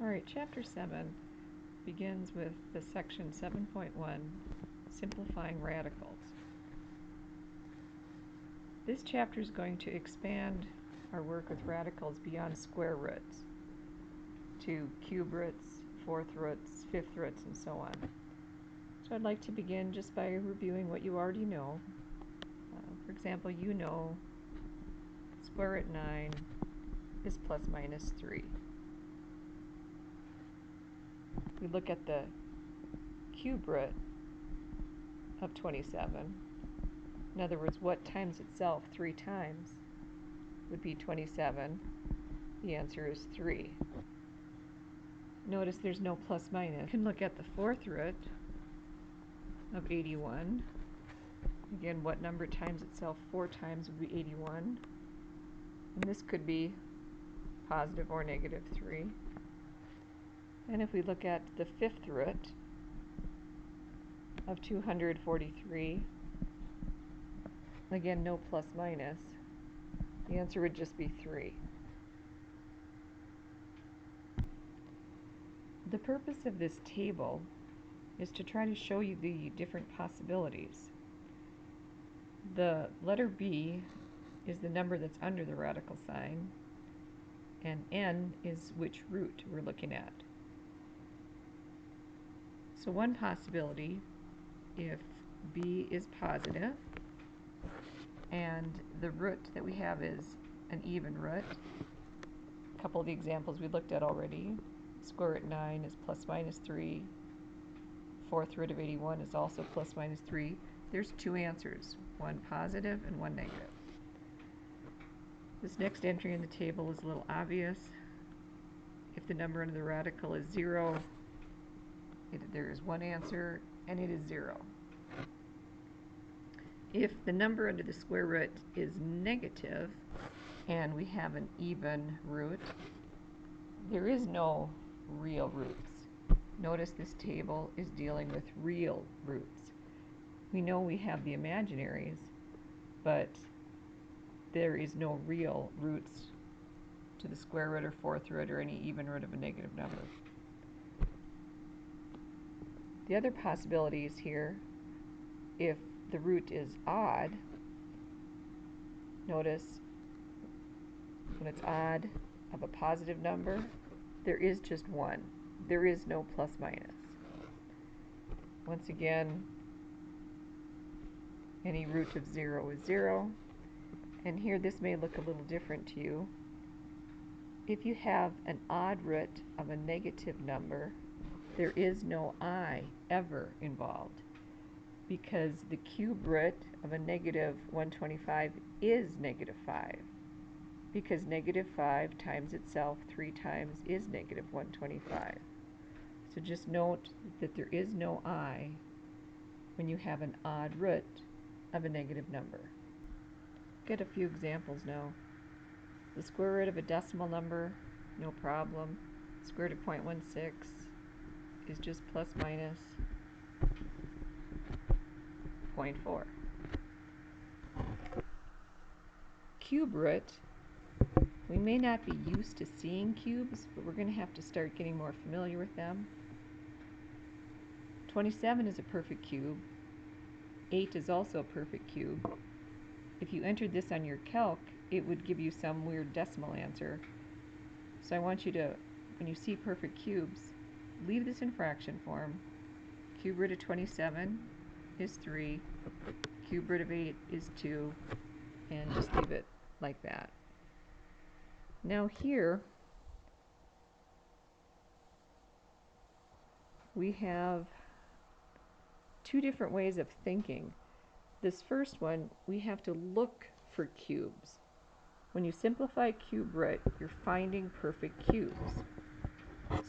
Alright, Chapter 7 begins with the section 7.1, Simplifying Radicals. This chapter is going to expand our work with radicals beyond square roots to cube roots, fourth roots, fifth roots, and so on. So I'd like to begin just by reviewing what you already know. For example, you know square root 9 is plus minus 3. We look at the cube root of 27. In other words, what times itself 3 times would be 27. The answer is 3. Notice there's no plus minus. You can look at the fourth root of 81. Again, what number times itself 4 times would be 81. And this could be positive or negative 3. And if we look at the fifth root of 243, again, no plus minus, the answer would just be 3. The purpose of this table is to try to show you the different possibilities. The letter B is the number that's under the radical sign, and n is which root we're looking at. So one possibility, if b is positive and the root that we have is an even root, a couple of the examples we looked at already, square root 9 is plus minus 3, fourth root of 81 is also plus minus 3. There's 2 answers, one positive and one negative. This next entry in the table is a little obvious. If the number under the radical is 0, there is one answer, and it is 0. If the number under the square root is negative, and we have an even root, there is no real roots. Notice this table is dealing with real roots. We know we have the imaginaries, but there is no real roots to the square root or fourth root or any even root of a negative number. The other possibility is here, if the root is odd, notice when it's odd of a positive number, there is just 1. There is no plus minus. Once again, any root of 0 is 0. And here this may look a little different to you. If you have an odd root of a negative number, there is no I ever involved, because the cube root of a negative 125 is negative 5, because negative 5 times itself 3 times is negative 125. So just note that there is no I when you have an odd root of a negative number. Get a few examples now. The square root of a decimal number, no problem. Square root of 0.16 is just plus minus 0.4. Cube root, we may not be used to seeing cubes, but we're going to have to start getting more familiar with them. 27 is a perfect cube. 8 is also a perfect cube. If you entered this on your calc, it would give you some weird decimal answer. So I want you to, when you see perfect cubes, leave this in fraction form. Cube root of 27 is 3. Cube root of 8 is 2. And just leave it like that. Now here, we have 2 different ways of thinking. This first one, we have to look for cubes. When you simplify cube root, you're finding perfect cubes.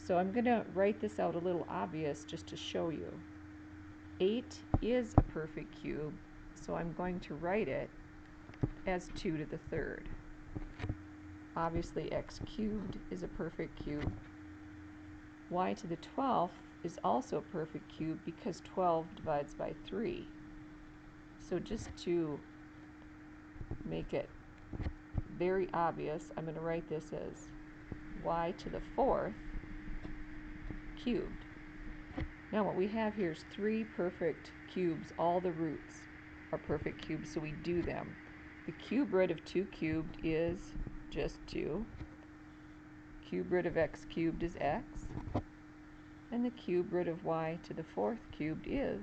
So I'm going to write this out a little obvious just to show you. 8 is a perfect cube, so I'm going to write it as 2 to the third. Obviously x cubed is a perfect cube. Y to the 12th is also a perfect cube because 12 divides by 3. So just to make it very obvious, I'm going to write this as y to the 4th cubed. Now what we have here is 3 perfect cubes. All the roots are perfect cubes, so we do them. The cube root of 2 cubed is just 2. Cube root of x cubed is x. And the cube root of y to the 4th cubed is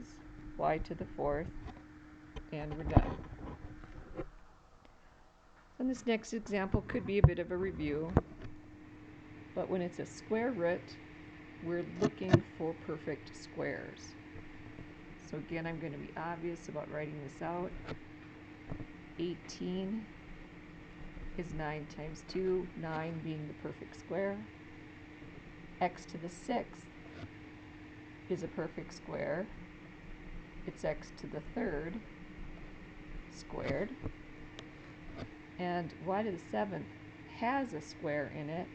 y to the 4th. And we're done. And this next example could be a bit of a review. But when it's a square root, we're looking for perfect squares. So again, I'm going to be obvious about writing this out. 18 is 9 times 2, 9 being the perfect square. X to the 6th is a perfect square. It's x to the 3rd squared. And y to the 7th has a square in it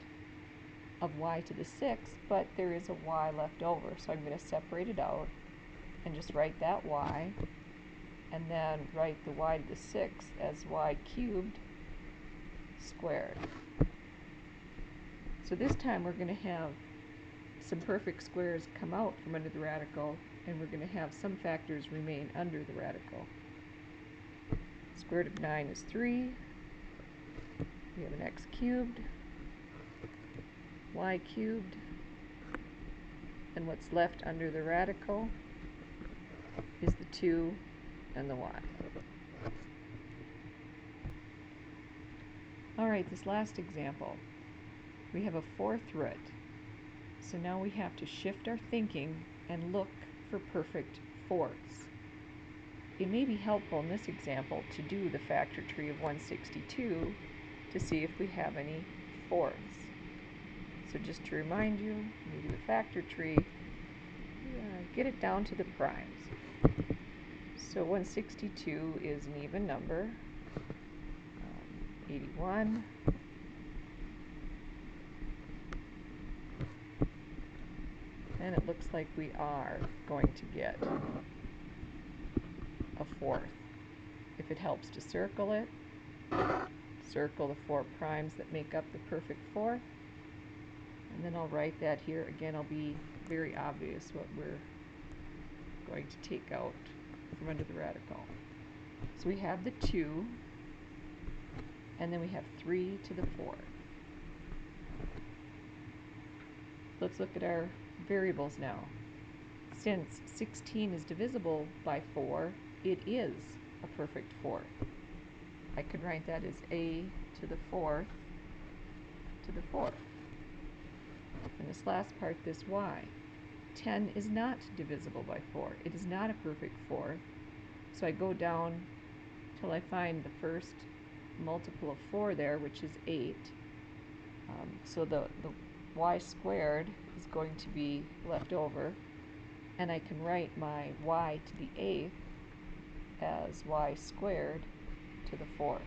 of y to the 6th, but there is a y left over. So I'm going to separate it out and just write that y, and then write the y to the 6th as y cubed squared. So this time we're going to have some perfect squares come out from under the radical, and we're going to have some factors remain under the radical. Square root of 9 is 3. We have an x cubed, y cubed, and what's left under the radical is the 2 and the y. Alright, this last example, we have a 4th root. So now we have to shift our thinking and look for perfect fourths. It may be helpful in this example to do the factor tree of 162 to see if we have any fourths. So just to remind you, when we do the factor tree, get it down to the primes. So 162 is an even number. 81. And it looks like we are going to get a fourth. If it helps to circle it, circle the 4 primes that make up the perfect fourth. And then I'll write that here. Again, I'll be very obvious what we're going to take out from under the radical. So we have the 2, and then we have 3 to the 4th. Let's look at our variables now. Since 16 is divisible by 4, it is a perfect fourth. I could write that as a to the 4th to the 4th. And this last part, this y. 10 is not divisible by 4. It is not a perfect fourth. So I go down till I find the first multiple of 4 there, which is 8. So the y squared is going to be left over, and I can write my y to the 8th as y squared to the 4th.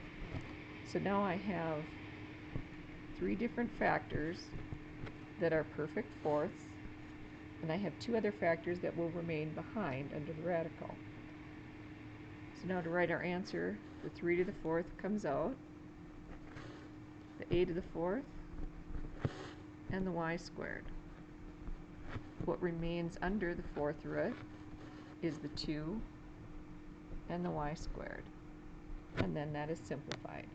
So now I have 3 different factors that are perfect fourths, and I have 2 other factors that will remain behind under the radical. So now to write our answer, the 3 to the 4th comes out, the a to the 4th, and the y squared. What remains under the 4th root is the 2 and the y squared. And then that is simplified.